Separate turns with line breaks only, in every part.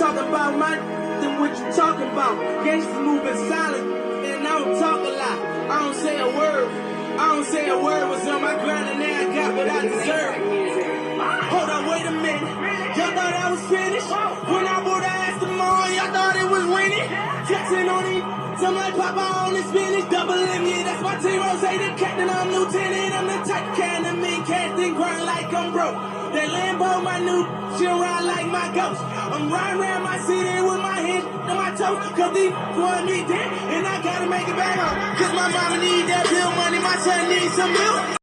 talk about my than what you talking about. Gangsters moving silent, and I don't talk a lot. I don't say a word. I don't say a word. Was on my grind and now I got what I deserve. Hold on, wait a minute. Y'all thought I was finished? When I bought the ass tomorrow, y'all thought it was winning? Flexing on it. Some like Papa on the spinach. Double M, yeah, that's my team. Rose, the captain, I'm lieutenant. I'm the type kind of mean, cast and grind like I'm broke. That Lambo, my new, she'll ride like my ghost. I'm riding around my city with my hands on my toes. Cause these want me dead, and I gotta make it back home. Cause my mama need that bill money, my son needs some milk.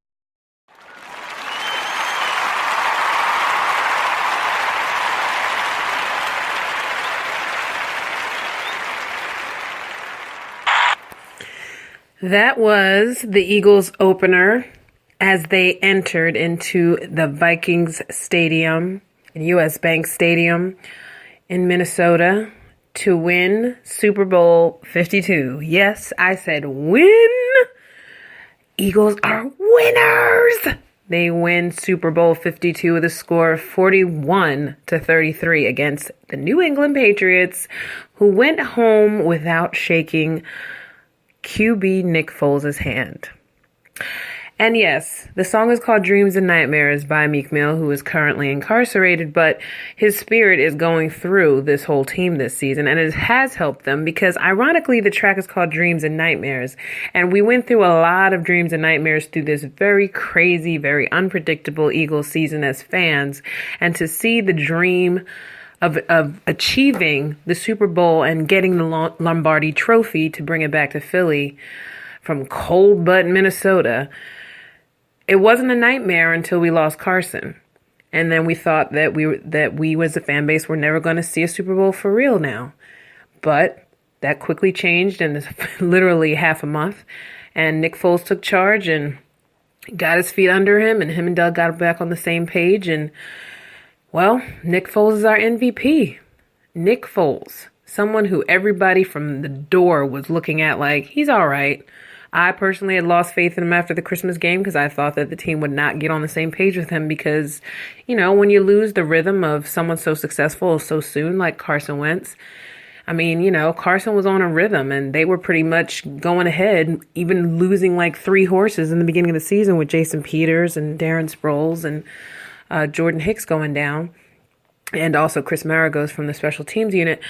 That was the Eagles opener as they entered into the Vikings Stadium, U.S. Bank Stadium in Minnesota to win Super Bowl 52. Yes, I said win. Eagles are winners. They win Super Bowl 52 with a score of 41-33 against the New England Patriots, who went home without shaking QB Nick Foles' hand. And yes, the song is called Dreams and Nightmares by Meek Mill, who is currently incarcerated, but his spirit is going through this whole team this season, and it has helped them because, ironically, the track is called Dreams and Nightmares, and we went through a lot of dreams and nightmares through this very crazy, very unpredictable Eagles season as fans, and to see the dream of achieving the Super Bowl and getting the Lombardi Trophy to bring it back to Philly from cold butt Minnesota. It wasn't a nightmare until we lost Carson. And then we thought that we as a fan base were never going to see a Super Bowl for real now. But that quickly changed in literally half a month. And Nick Foles took charge and got his feet under him, and him and Doug got back on the same page. And, well, Nick Foles is our MVP. Nick Foles, someone who everybody from the door was looking at like, he's all right. I personally had lost faith in him after the Christmas game because I thought that the team would not get on the same page with him because, you know, when you lose the rhythm of someone so successful so soon like Carson Wentz, I mean, you know, Carson was on a rhythm and they were pretty much going ahead, even losing like 3 horses in the beginning of the season with Jason Peters and Darren Sproles and Jordan Hicks going down, and also Chris Maragos from the special teams unit.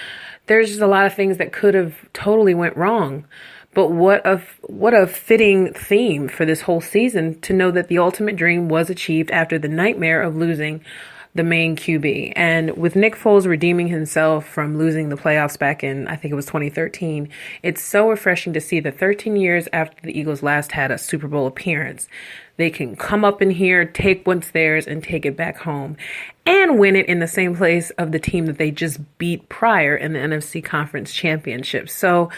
There's just a lot of things that could have totally went wrong. But what a fitting theme for this whole season to know that the ultimate dream was achieved after the nightmare of losing the main QB. And with Nick Foles redeeming himself from losing the playoffs back in, I think it was 2013, it's so refreshing to see that 13 years after the Eagles last had a Super Bowl appearance, they can come up in here, take what's theirs, and take it back home and win it in the same place of the team that they just beat prior in the NFC Conference Championship. So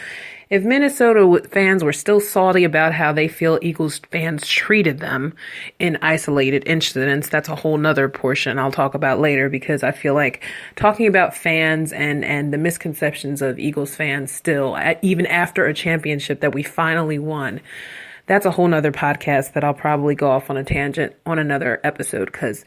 if Minnesota fans were still salty about how they feel Eagles fans treated them in isolated incidents, that's a whole nother portion I'll talk about later, because I feel like talking about fans and the misconceptions of Eagles fans still, even after a championship that we finally won, that's a whole nother podcast that I'll probably go off on a tangent on another episode, because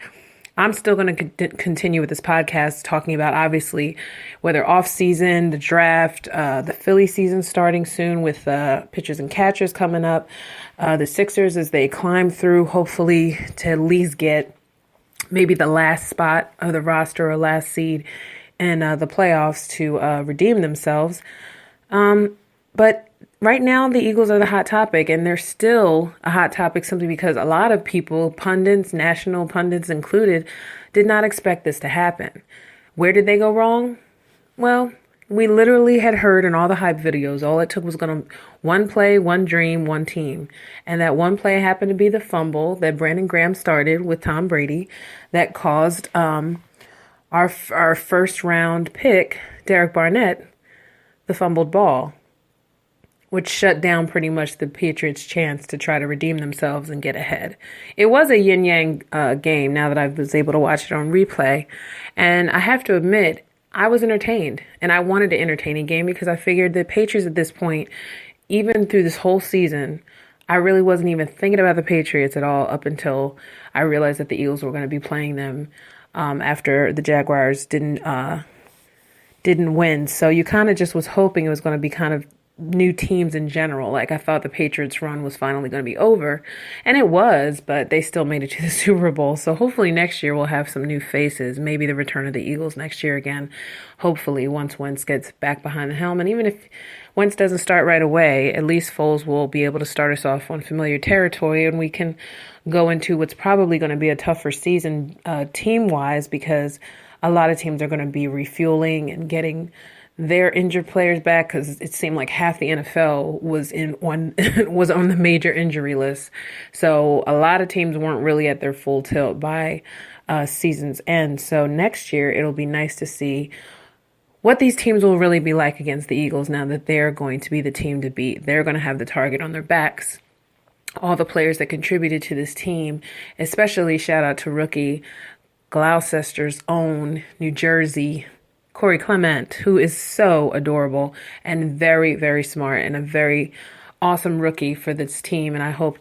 I'm still going to continue with this podcast talking about, obviously, whether off-season, the draft, the Philly season starting soon with pitchers and catchers coming up, the Sixers as they climb through, hopefully to at least get maybe the last spot of the roster or last seed in the playoffs to redeem themselves. But right now, the Eagles are the hot topic, and they're still a hot topic simply because a lot of people, pundits, national pundits included, did not expect this to happen. Where did they go wrong? Well, we literally had heard in all the hype videos, all it took was one play, one dream, one team. And that one play happened to be the fumble that Brandon Graham started with Tom Brady that caused our first round pick, Derek Barnett, the fumbled ball, which shut down pretty much the Patriots' chance to try to redeem themselves and get ahead. It was a yin-yang game now that I was able to watch it on replay. And I have to admit, I was entertained. And I wanted to entertain a game because I figured the Patriots at this point, even through this whole season, I really wasn't even thinking about the Patriots at all up until I realized that the Eagles were going to be playing them after the Jaguars didn't didn't win. So you kind of just was hoping it was going to be kind of new teams in general. Like I thought the Patriots run was finally going to be over, and it was, but they still made it to the Super Bowl. So hopefully next year we'll have some new faces, maybe the return of the Eagles next year again. Hopefully once Wentz gets back behind the helm, and even if Wentz doesn't start right away, at least Foles will be able to start us off on familiar territory, and we can go into what's probably going to be a tougher season team-wise, because a lot of teams are going to be refueling and getting their injured players back, because it seemed like half the NFL was was on the major injury list. So a lot of teams weren't really at their full tilt by season's end. So next year it'll be nice to see what these teams will really be like against the Eagles now that they're going to be the team to beat. They're going to have the target on their backs. All the players that contributed to this team, especially shout out to rookie Gloucester's own New Jersey Corey Clement, who is so adorable and very, very smart and a very awesome rookie for this team. And I hope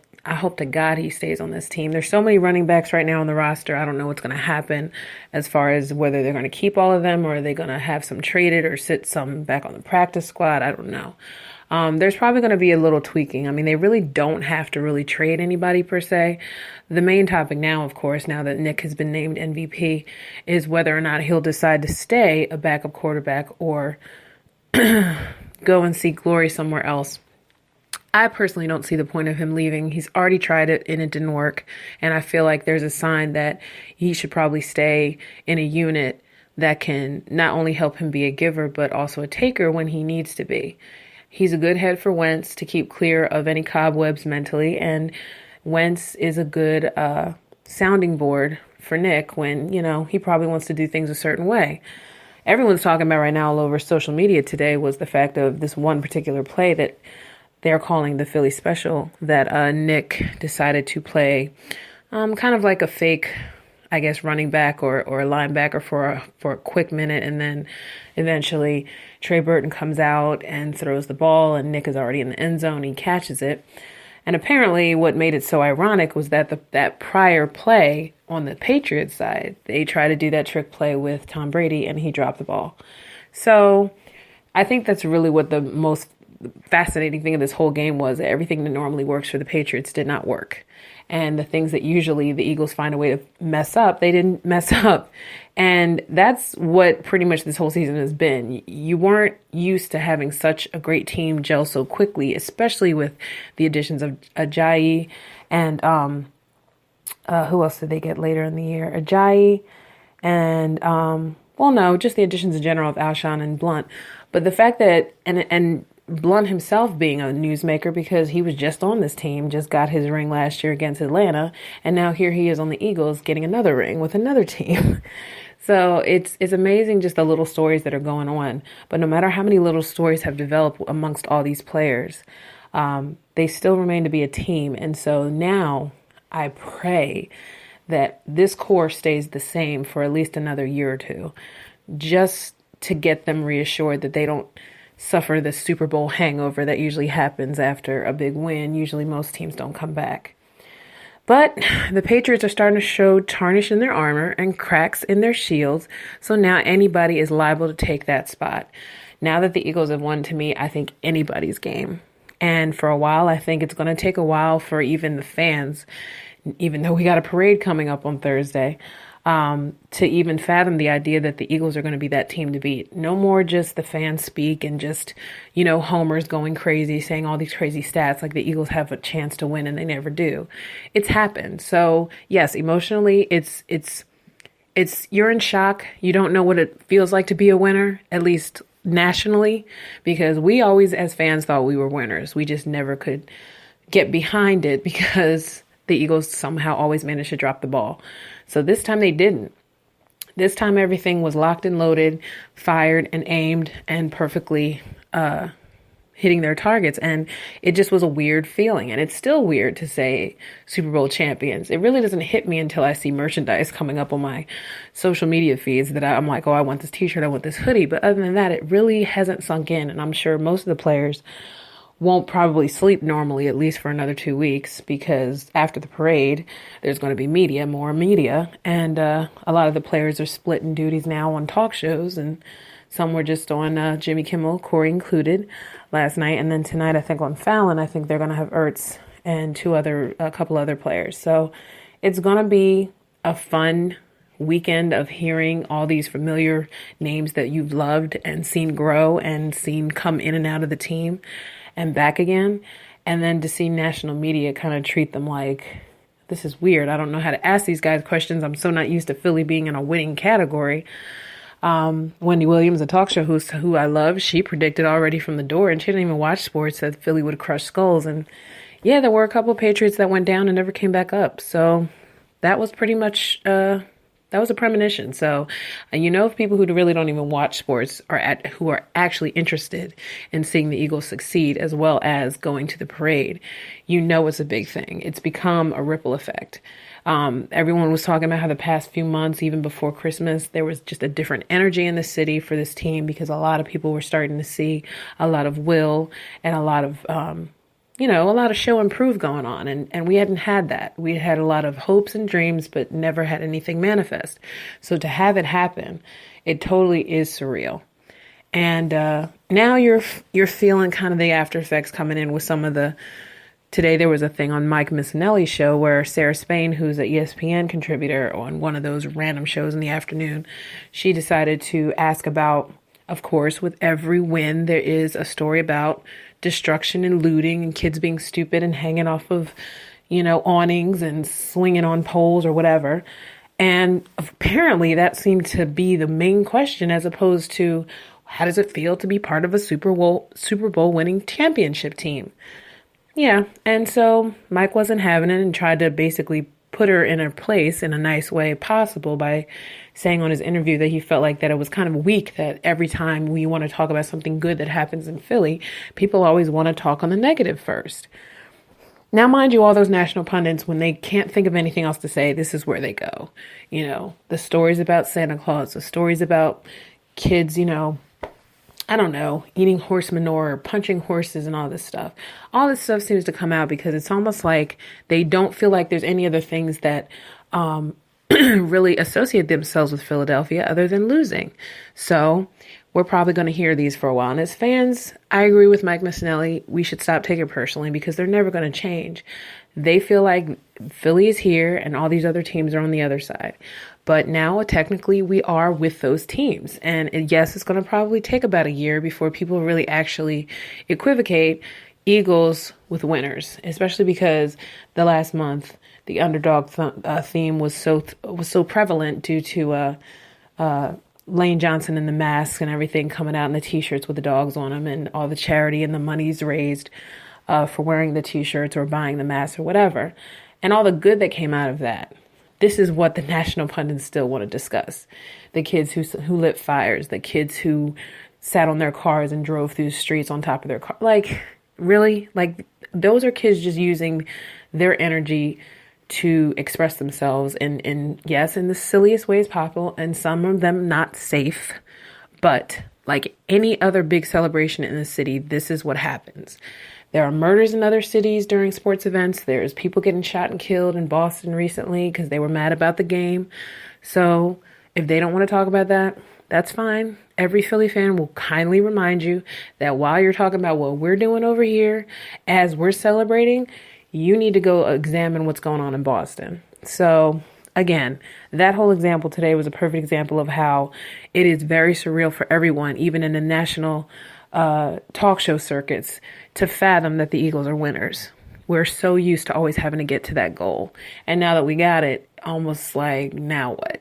to God he stays on this team. There's so many running backs right now on the roster. I don't know what's going to happen as far as whether they're going to keep all of them or are they going to have some traded or sit some back on the practice squad. I don't know. There's probably going to be a little tweaking. I mean, they really don't have to really trade anybody per se. The main topic now, of course, now that Nick has been named MVP, is whether or not he'll decide to stay a backup quarterback or go and seek glory somewhere else. I personally don't see the point of him leaving. He's already tried it and it didn't work. And I feel like there's a sign that he should probably stay in a unit that can not only help him be a giver, but also a taker when he needs to be. He's a good head for Wentz to keep clear of any cobwebs mentally, and Wentz is a good sounding board for Nick when, he probably wants to do things a certain way. Everyone's talking about right now all over social media today was the fact of this one particular play that they're calling the Philly special that Nick decided to play kind of like a fake, I guess, running back or a linebacker for a quick minute, and then eventually Trey Burton comes out and throws the ball, and Nick is already in the end zone. He catches it. And apparently what made it so ironic was that that prior play on the Patriots side, they tried to do that trick play with Tom Brady, and he dropped the ball. So I think that's really what the most fascinating thing of this whole game was. That everything that normally works for the Patriots did not work. And the things that usually the Eagles find a way to mess up, they didn't mess up. And that's what pretty much this whole season has been. You weren't used to having such a great team gel so quickly, especially with the additions of Ajayi and who else did they get later in the year? Ajayi and just the additions in general of Alshon and Blunt. But the fact that and Blunt himself being a newsmaker because he was just on this team, just got his ring last year against Atlanta, and now here he is on the Eagles getting another ring with another team. So it's amazing just the little stories that are going on. But no matter how many little stories have developed amongst all these players, they still remain to be a team. And so now I pray that this core stays the same for at least another year or two, just to get them reassured that they don't suffer the Super Bowl hangover that usually happens after a big win. Usually most teams don't come back. But the Patriots are starting to show tarnish in their armor and cracks in their shields. So now anybody is liable to take that spot. Now that the Eagles have won, to me, I think anybody's game. And for a while, I think it's going to take a while for even the fans, even though we got a parade coming up on Thursday, to even fathom the idea that the Eagles are going to be that team to beat. No more just the fans speak and just, homers going crazy, saying all these crazy stats like the Eagles have a chance to win and they never do. It's happened. So yes, emotionally, it's you're in shock. You don't know what it feels like to be a winner, at least nationally, because we always as fans thought we were winners. We just never could get behind it because the Eagles somehow always managed to drop the ball. So this time they didn't. This time everything was locked and loaded, fired and aimed and perfectly hitting their targets. And it just was a weird feeling. And it's still weird to say Super Bowl champions. It really doesn't hit me until I see merchandise coming up on my social media feeds that I'm like, oh, I want this t-shirt, I want this hoodie. But other than that, it really hasn't sunk in. And I'm sure most of the players won't probably sleep normally, at least for another 2 weeks, because after the parade, there's going to be more media. And a lot of the players are splitting duties now on talk shows. And Some were just on Jimmy Kimmel, Corey included, last night. And then tonight, I think on Fallon, I think they're going to have Ertz and a couple other players. So it's going to be a fun weekend of hearing all these familiar names that you've loved and seen grow and seen come in and out of the team and back again. And then to see national media kind of treat them like, this is weird. I don't know how to ask these guys questions. I'm so not used to Philly being in a winning category. Wendy Williams, a talk show host who I love, she predicted already from the door, and she didn't even watch sports, that Philly would crush Skulls. And yeah, there were a couple of Patriots that went down and never came back up. So that was pretty much, that was a premonition. So, if people who really don't even watch sports who are actually interested in seeing the Eagles succeed as well as going to the parade, it's a big thing. It's become a ripple effect. Everyone was talking about how the past few months, even before Christmas, there was just a different energy in the city for this team because a lot of people were starting to see a lot of will and a lot of, a lot of show and prove going on. And we hadn't had that. We had a lot of hopes and dreams, but never had anything manifest. So to have it happen, it totally is surreal. And now you're feeling kind of the after effects coming in with some of the. Today there was a thing on Mike Missinelli's show where Sarah Spain, who's an ESPN contributor on one of those random shows in the afternoon, she decided to ask about, of course, with every win, there is a story about destruction and looting and kids being stupid and hanging off of, awnings and swinging on poles or whatever. And apparently that seemed to be the main question, as opposed to how does it feel to be part of a Super Bowl winning championship team? Yeah. And so Mike wasn't having it and tried to basically put her in her place in a nice way possible by saying on his interview that he felt like that it was kind of weak that every time we want to talk about something good that happens in Philly, people always want to talk on the negative first. Now, mind you, all those national pundits, when they can't think of anything else to say, this is where they go. The stories about Santa Claus, the stories about kids, eating horse manure, or punching horses and all this stuff. All this stuff seems to come out because it's almost like they don't feel like there's any other things that really associate themselves with Philadelphia other than losing. So we're probably going to hear these for a while. And as fans, I agree with Mike Missinelli. We should stop taking it personally because they're never going to change. They feel like Philly is here and all these other teams are on the other side. But now, technically, we are with those teams. And yes, it's going to probably take about a year before people really actually equivocate Eagles with winners, especially because the last month, the underdog theme was so prevalent due to Lane Johnson and the masks and everything coming out in the T-shirts with the dogs on them and all the charity and the monies raised for wearing the T-shirts or buying the masks or whatever. And all the good that came out of that. This is what the national pundits still want to discuss. The kids who lit fires, the kids who sat on their cars and drove through the streets on top of their car. Like, really? Like, those are kids just using their energy to express themselves in the silliest ways possible, and some of them not safe. But like any other big celebration in the city, this is what happens. There are murders in other cities during sports events. There's people getting shot and killed in Boston recently because they were mad about the game. So if they don't want to talk about that, that's fine. Every Philly fan will kindly remind you that while you're talking about what we're doing over here, as we're celebrating, you need to go examine what's going on in Boston. So again, that whole example today was a perfect example of how it is very surreal for everyone, even in the national talk show circuits, to fathom that the Eagles are winners. We're so used to always having to get to that goal. And now that we got it, almost like, now what?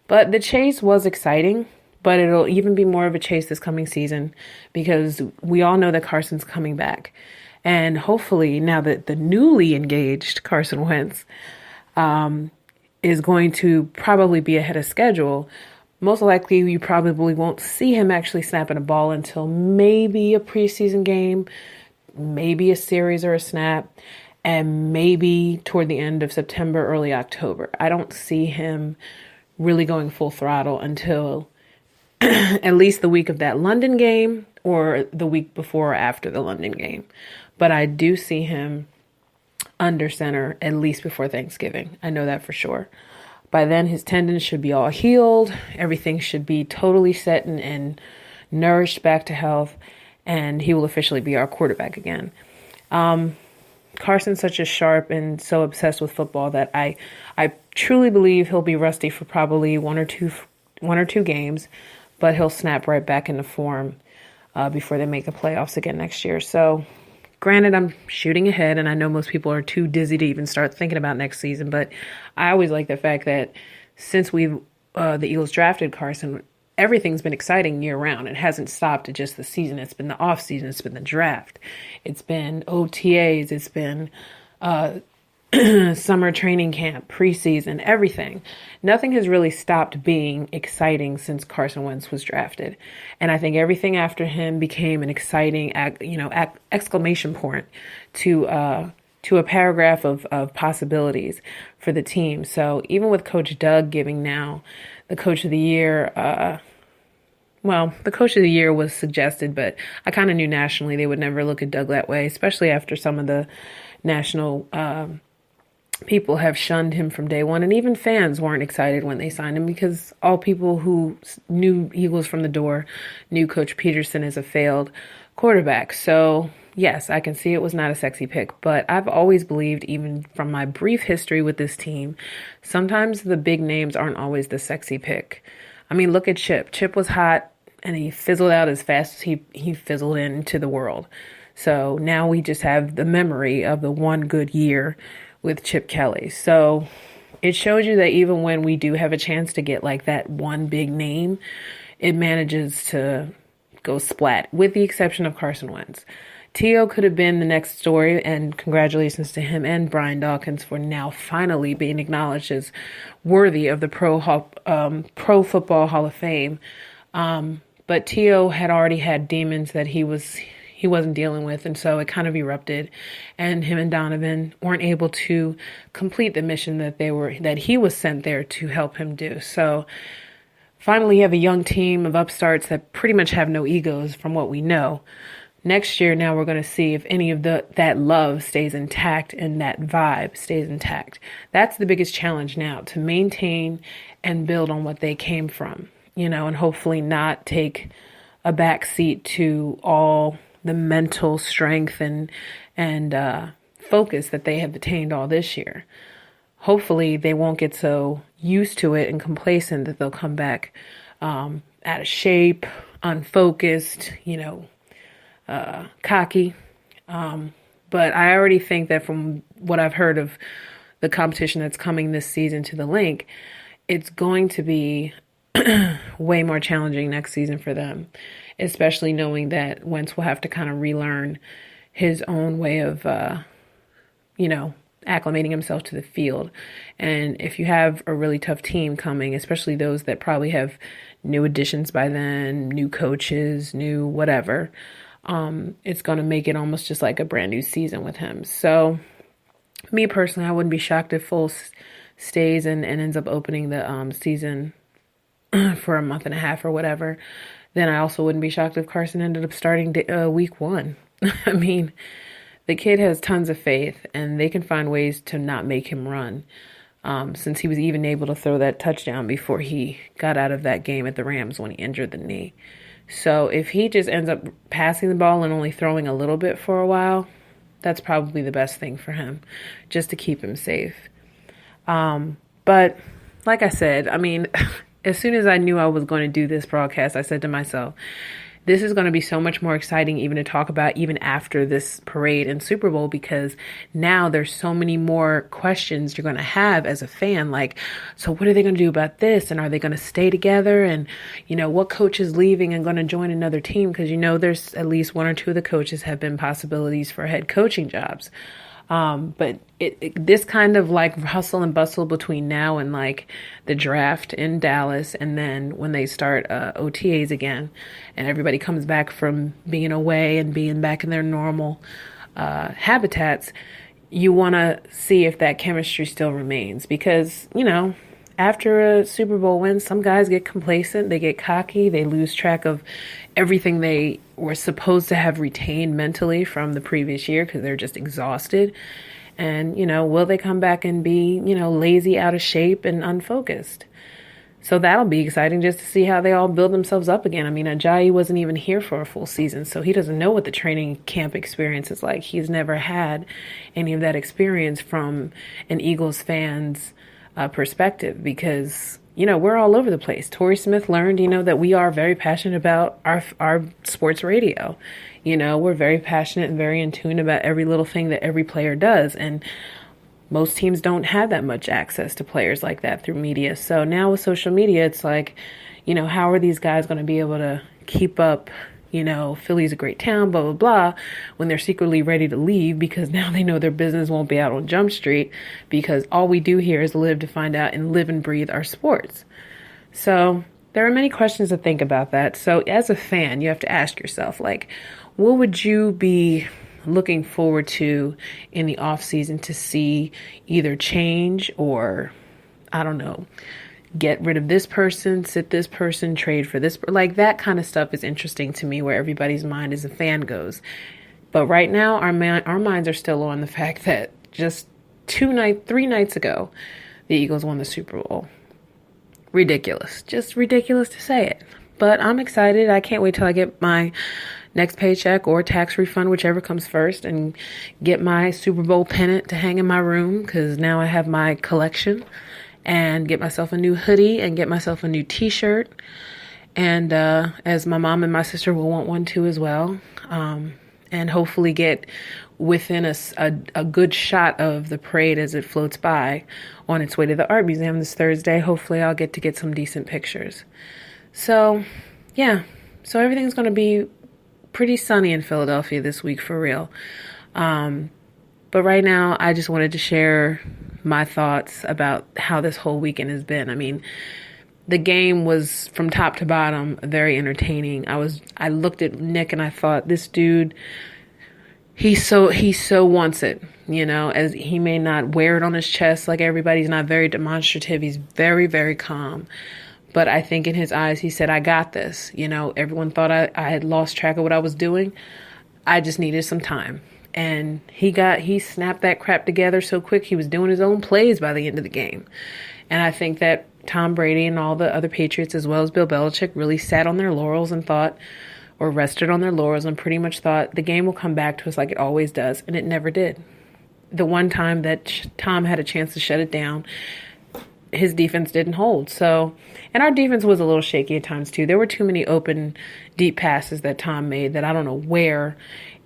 But the chase was exciting, but it'll even be more of a chase this coming season because we all know that Carson's coming back. And hopefully now that the newly engaged Carson Wentz is going to probably be ahead of schedule, most likely you probably won't see him actually snapping a ball until maybe a preseason game, maybe a series or a snap, and maybe toward the end of September, early October. I don't see him really going full throttle until at least the week of that London game or the week before or after the London game. But I do see him under center at least before Thanksgiving. I know that for sure. By then, his tendons should be all healed. Everything should be totally set and nourished back to health, and he will officially be our quarterback again. Carson's such a sharp and so obsessed with football that I truly believe he'll be rusty for probably one or two games, but he'll snap right back into form before they make the playoffs again next year. So, granted, I'm shooting ahead, and I know most people are too dizzy to even start thinking about next season, but I always like the fact that since the Eagles drafted Carson, everything's been exciting year round. It hasn't stopped at just the season. It's been the off season. It's been the draft. It's been OTAs. It's been summer training camp, preseason, everything. Nothing has really stopped being exciting since Carson Wentz was drafted. And I think everything after him became an exciting, exclamation point to a paragraph of possibilities for the team. So even with Coach Doug giving now the Coach of the Year, the Coach of the Year was suggested, but I kind of knew nationally they would never look at Doug that way, especially after some of the national people have shunned him from day one. And even fans weren't excited when they signed him because all people who knew Eagles from the door knew Coach Peterson as a failed quarterback. So yes, I can see it was not a sexy pick, but I've always believed, even from my brief history with this team, sometimes the big names aren't always the sexy pick. I mean, look at Chip. Chip was hot, and he fizzled out as fast as he fizzled into the world. So now we just have the memory of the one good year with Chip Kelly. So it shows you that even when we do have a chance to get like that one big name, it manages to go splat, with the exception of Carson Wentz. T.O. could have been the next story, and congratulations to him and Brian Dawkins for now finally being acknowledged as worthy of the Pro Football Hall of Fame. But T.O. had already had demons that he wasn't dealing with, and so it kind of erupted, and him and Donovan weren't able to complete the mission that he was sent there to help him do. So finally, you have a young team of upstarts that pretty much have no egos from what we know. Next year, now we're going to see if any of that love stays intact and that vibe stays intact. That's the biggest challenge now, to maintain and build on what they came from, and hopefully not take a back seat to all the mental strength and focus that they have attained all this year. Hopefully they won't get so used to it and complacent that they'll come back out of shape, unfocused, cocky. But I already think that from what I've heard of the competition that's coming this season to the Link, it's going to be way more challenging next season for them, especially knowing that Wentz will have to kind of relearn his own way of, acclimating himself to the field. And if you have a really tough team coming, especially those that probably have new additions by then, new coaches, new whatever, it's going to make it almost just like a brand new season with him. So me personally, I wouldn't be shocked if Foles stays and ends up opening the season for a month and a half or whatever. Then I also wouldn't be shocked if Carson ended up starting week 1. I mean, the kid has tons of faith, and they can find ways to not make him run, since he was even able to throw that touchdown before he got out of that game at the Rams when he injured the knee. So if he just ends up passing the ball and only throwing a little bit for a while, that's probably the best thing for him, just to keep him safe. But like I said, I mean, as soon as I knew I was going to do this broadcast, I said to myself, this is going to be so much more exciting even to talk about even after this parade and Super Bowl, because now there's so many more questions you're going to have as a fan. Like, so what are they going to do about this? And are they going to stay together? And, what coach is leaving and going to join another team? Because, there's at least one or two of the coaches have been possibilities for head coaching jobs. But this kind of like hustle and bustle between now and like the draft in Dallas, and then when they start OTAs again, and everybody comes back from being away and being back in their normal habitats, you want to see if that chemistry still remains. Because, after a Super Bowl win, some guys get complacent, they get cocky, they lose track of everything they were supposed to have retained mentally from the previous year because they're just exhausted. And, will they come back and be, lazy, out of shape, and unfocused? So that'll be exciting just to see how they all build themselves up again. I mean, Ajayi wasn't even here for a full season, so he doesn't know what the training camp experience is like. He's never had any of that experience from an Eagles fan's perspective because, we're all over the place. Torrey Smith learned, that we are very passionate about our sports radio. We're very passionate and very in tune about every little thing that every player does. And most teams don't have that much access to players like that through media. So now with social media, it's like, how are these guys going to be able to keep up, Philly's a great town, blah, blah, blah, when they're secretly ready to leave because now they know their business won't be out on Jump Street because all we do here is live to find out and live and breathe our sports. So there are many questions to think about that. So as a fan, you have to ask yourself, like, what would you be looking forward to in the off season to see either change or, I don't know, get rid of this person, sit this person, trade for this, like that kind of stuff is interesting to me where everybody's mind as a fan goes. But right now our minds are still on the fact that just 3 nights ago, the Eagles won the Super Bowl. Ridiculous. Just ridiculous to say it. But I'm excited. I can't wait till I get my next paycheck or tax refund, whichever comes first, and get my Super Bowl pennant to hang in my room because now I have my collection, and get myself a new hoodie and get myself a new t-shirt. And as my mom and my sister will want one too as well. And hopefully get within a good shot of the parade as it floats by on its way to the art museum this Thursday. Hopefully I'll get to get some decent pictures. So, yeah. So everything's going to be pretty sunny in Philadelphia this week for real. But right now, I just wanted to share my thoughts about how this whole weekend has been. I mean, the game was from top to bottom very entertaining. I looked at Nick and I thought, this dude, he so wants it, as he may not wear it on his chest like everybody. He's not very demonstrative. He's very, very calm. But I think in his eyes, he said, I got this. Everyone thought I had lost track of what I was doing. I just needed some time. And he snapped that crap together so quick. He was doing his own plays by the end of the game. And I think that Tom Brady and all the other Patriots, as well as Bill Belichick, really sat on their laurels and thought, or rested on their laurels and pretty much thought the game will come back to us like it always does. And it never did. The one time that Tom had a chance to shut it down, his defense didn't hold. So, and our defense was a little shaky at times too. There were too many open, deep passes that Tom made that I don't know where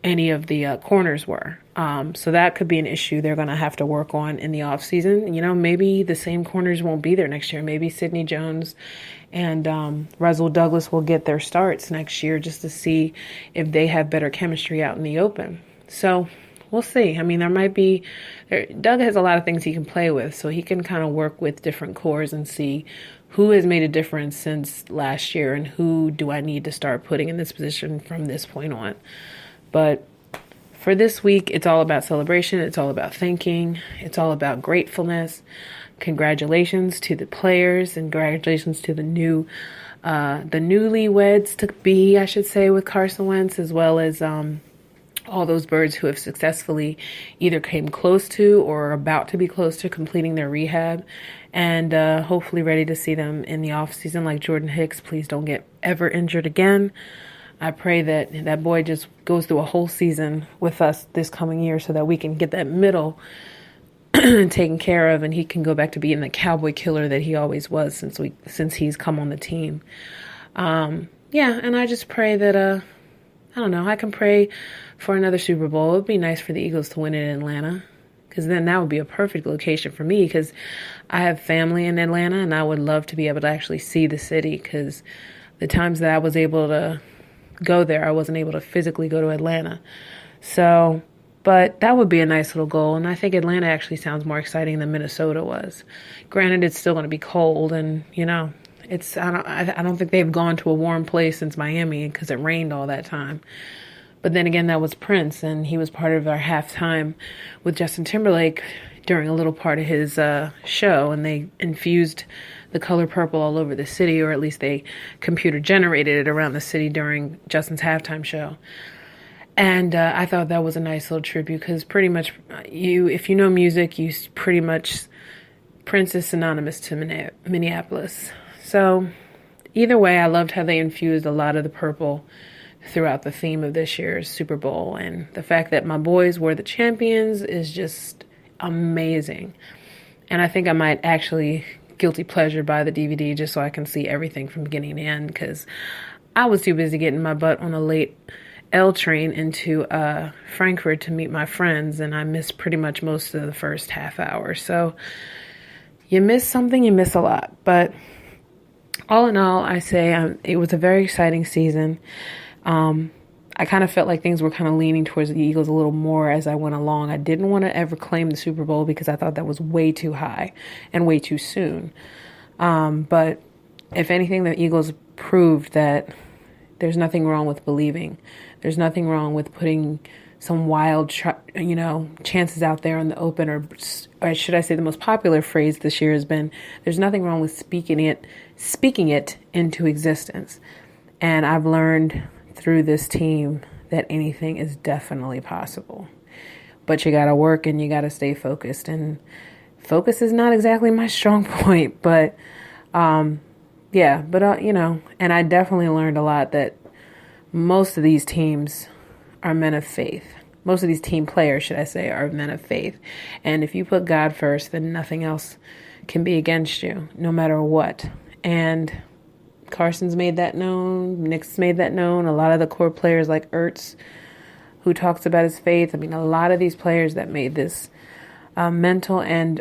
any of the corners were. So that could be an issue they're going to have to work on in the offseason. Maybe the same corners won't be there next year. Maybe Sidney Jones and Russell Douglas will get their starts next year just to see if they have better chemistry out in the open. So we'll see. I mean, Doug has a lot of things he can play with, so he can kind of work with different cores and see who has made a difference since last year and who do I need to start putting in this position from this point on. But for this week, it's all about celebration. It's all about thinking. It's all about gratefulness. Congratulations to the players and congratulations to the newlyweds to be, I should say, with Carson Wentz, as well as all those birds who have successfully either came close to or are about to be close to completing their rehab, and hopefully ready to see them in the off season. Like Jordan Hicks, please don't get ever injured again. I pray that that boy just goes through a whole season with us this coming year so that we can get that middle taken care of and he can go back to being the cowboy killer that he always was since he's come on the team. And I just pray that, I don't know, I can pray for another Super Bowl. It would be nice for the Eagles to win it in Atlanta, because then that would be a perfect location for me, because I have family in Atlanta and I would love to be able to actually see the city, because the times that I was able to go there, I wasn't able to physically go to Atlanta. So, but that would be a nice little goal. And I think Atlanta actually sounds more exciting than Minnesota was. Granted, it's still going to be cold, and I don't think they've gone to a warm place since Miami, because it rained all that time. But then again, that was Prince, and he was part of our halftime with Justin Timberlake during a little part of his show, and they infused the color purple all over the city, or at least they computer generated it around the city during Justin's halftime show. And I thought that was a nice little tribute, because pretty much if you know music, Prince is synonymous to Minneapolis. So either way, I loved how they infused a lot of the purple throughout the theme of this year's Super Bowl. And the fact that my boys were the champions is just amazing. And I think I might actually guilty pleasure buy the DVD just so I can see everything from beginning to end, because I was too busy getting my butt on a late L train into Frankfurt to meet my friends, and I missed pretty much most of the first half hour. So you miss something, you miss a lot. But all in all, I say it was a very exciting season. I kind of felt like things were kind of leaning towards the Eagles a little more as I went along. I didn't want to ever claim the Super Bowl because I thought that was way too high and way too soon. But if anything, the Eagles proved that there's nothing wrong with believing. There's nothing wrong with putting some wild, chances out there in the open, or should I say the most popular phrase this year has been, there's nothing wrong with speaking it into existence. And I've learned through this team that anything is definitely possible. But you got to work and you got to stay focused. And focus is not exactly my strong point, but and I definitely learned a lot that most of these teams are men of faith. Most of these team players, should I say, are men of faith. And if you put God first, then nothing else can be against you, no matter what. And Carson's made that known. Nick's made that known. A lot of the core players like Ertz, who talks about his faith. I mean, a lot of these players that made this mental and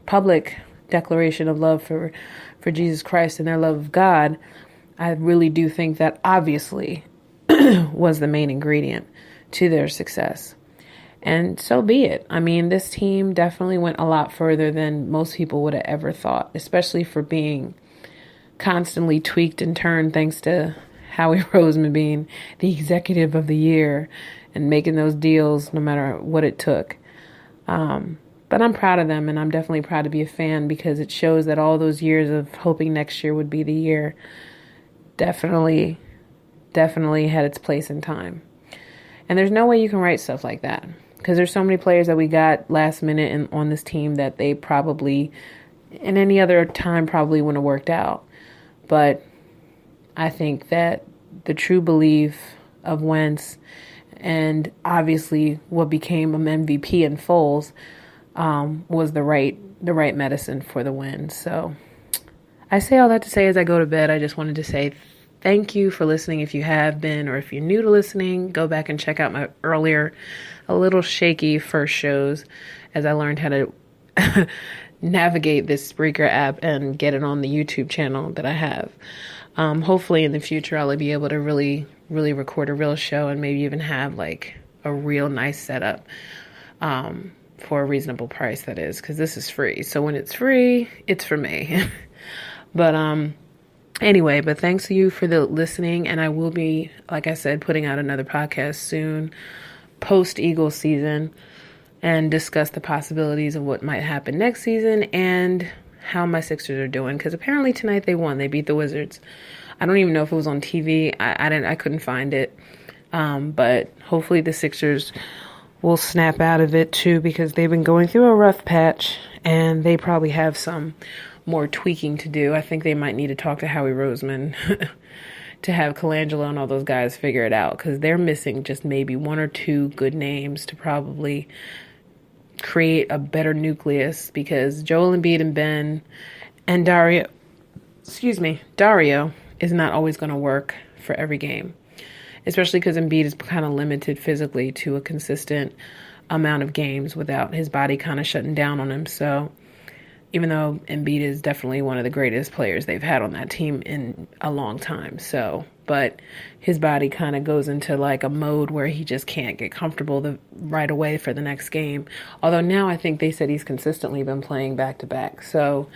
public declaration of love for Jesus Christ and their love of God, I really do think that obviously was the main ingredient to their success. And so be it. I mean, this team definitely went a lot further than most people would have ever thought, especially for being constantly tweaked and turned thanks to Howie Roseman being the executive of the year and making those deals no matter what it took. But I'm proud of them, and I'm definitely proud to be a fan because it shows that all those years of hoping next year would be the year definitely had its place in time. And there's no way you can write stuff like that because there's so many players that we got last minute on this team that they probably, in any other time, probably wouldn't have worked out. But I think that the true belief of Wentz and obviously what became an MVP in Foles was the right medicine for the win. So I say all that to say as I go to bed, I just wanted to say thank you for listening if you have been, or if you're new to listening, go back and check out my earlier, a little shaky first shows as I learned how to navigate this Spreaker app and get it on the YouTube channel that I have. Hopefully in the future, I'll be able to really, really record a real show and maybe even have like a real nice setup for a reasonable price, that is, because this is free. So when it's free, it's for me. But anyway, but thanks to you for the listening. And I will be, like I said, putting out another podcast soon, post-Eagles season, and discuss the possibilities of what might happen next season and how my Sixers are doing. Because apparently tonight they won. They beat the Wizards. I don't even know if it was on TV. I couldn't find it. But hopefully the Sixers will snap out of it too, because they've been going through a rough patch and they probably have some more tweaking to do. I think they might need to talk to Howie Roseman to have Colangelo and all those guys figure it out, because they're missing just maybe one or two good names to probably create a better nucleus, because Joel Embiid and Ben and Dario is not always going to work for every game, especially because Embiid is kind of limited physically to a consistent amount of games without his body kind of shutting down on him. So even though Embiid is definitely one of the greatest players they've had on that team in a long time. But his body kind of goes into like a mode where he just can't get comfortable right away for the next game. Although now I think they said he's consistently been playing back to back. So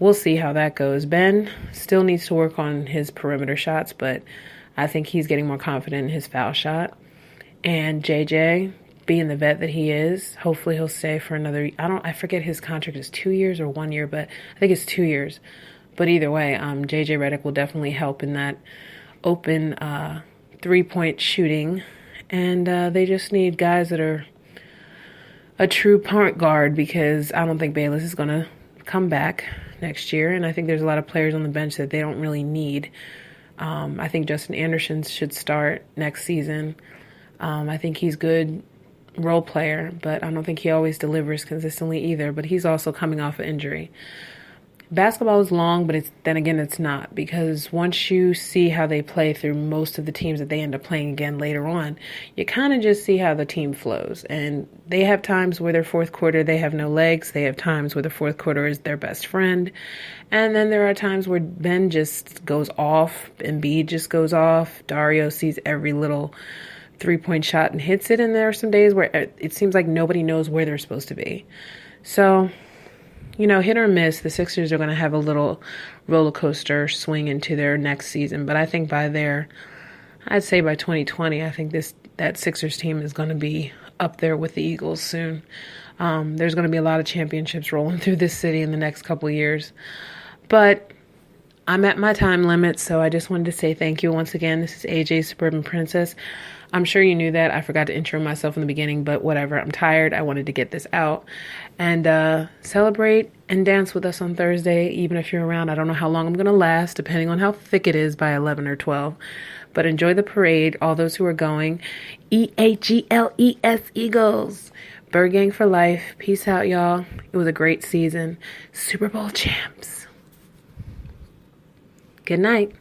we'll see how that goes. Ben still needs to work on his perimeter shots, but I think he's getting more confident in his foul shot. And JJ, being the vet that he is, hopefully he'll stay for another, I forget his contract is 2 years or 1 year, but I think it's 2 years. But either way, JJ Redick will definitely help in that open 3-point shooting. And they just need guys that are a true point guard, because I don't think Bayless is going to come back. next year, and I think there's a lot of players on the bench that they don't really need. I think Justin Anderson should start next season. I think he's good role player, but I don't think he always delivers consistently either. But he's also coming off an injury. Basketball is long, but then again, it's not, because once you see how they play through most of the teams that they end up playing again later on, you kind of just see how the team flows. And they have times where their fourth quarter, they have no legs. They have times where the fourth quarter is their best friend. And then there are times where Ben just goes off, Embiid just goes off, Dario sees every little three-point shot and hits it. And there are some days where it seems like nobody knows where they're supposed to be. So, hit or miss, the Sixers are going to have a little roller coaster swing into their next season. But I think I'd say by 2020, I think that Sixers team is going to be up there with the Eagles soon. There's going to be a lot of championships rolling through this city in the next couple of years. But I'm at my time limit, so I just wanted to say thank you once again. This is AJ Suburban Princess. I'm sure you knew that. I forgot to intro myself in the beginning, but whatever. I'm tired. I wanted to get this out. And celebrate and dance with us on Thursday, even if you're around. I don't know how long I'm going to last, depending on how thick it is by 11 or 12. But enjoy the parade, all those who are going. EAGLES Eagles. Bird Gang for life. Peace out, y'all. It was a great season. Super Bowl champs. Good night.